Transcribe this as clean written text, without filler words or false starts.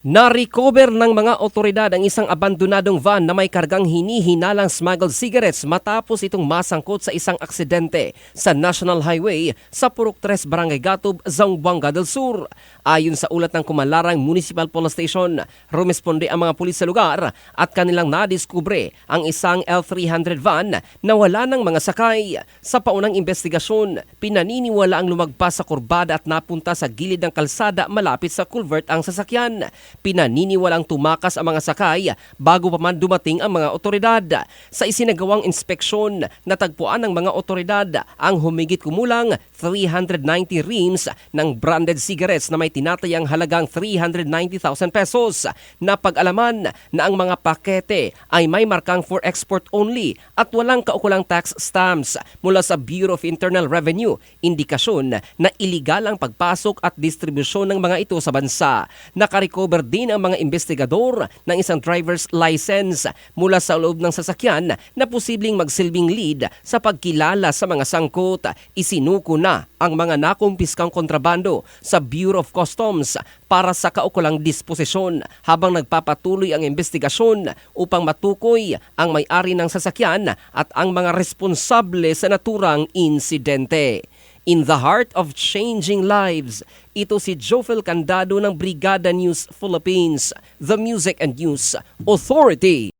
Na-recover ng mga otoridad ang isang abandonadong van na may kargang hinihinalang smuggled cigarettes matapos itong masangkot sa isang aksidente sa National Highway sa Purok 3, Barangay Gatob, Zamboanga del Sur. Ayon sa ulat ng Kumalarang Municipal Police Station, rumesponde ang mga pulis sa lugar at kanilang nadiskubre ang isang L300 van na wala ng mga sakay. Sa paunang investigasyon, pinaniniwala ang lumagpas sa kurbada at napunta sa gilid ng kalsada malapit sa culvert ang sasakyan. Pinaniniwalang tumakas ang mga sakay bago pa man dumating ang mga otoridad. Sa isinagawang inspeksyon, natagpuan ng mga otoridad ang humigit kumulang 390 reams ng branded cigarettes na may tinatayang halagang 390,000 pesos. Napag-alaman na ang mga pakete ay may markang for export only at walang kaukulang tax stamps mula sa Bureau of Internal Revenue, indikasyon na iligal ang pagpasok at distribusyon ng mga ito sa bansa. Nakarecover din ang mga investigador ng isang driver's license mula sa loob ng sasakyan na posibleng magsilbing lead sa pagkilala sa mga sangkot. Isinuko na ang mga nakumpiskang kontrabando sa Bureau of Customs para sa kaukulang disposisyon habang nagpapatuloy ang investigasyon upang matukoy ang may-ari ng sasakyan at ang mga responsable sa naturang insidente. In the heart of changing lives, ito si Jofel Candado ng Brigada News Philippines, the Music and News Authority.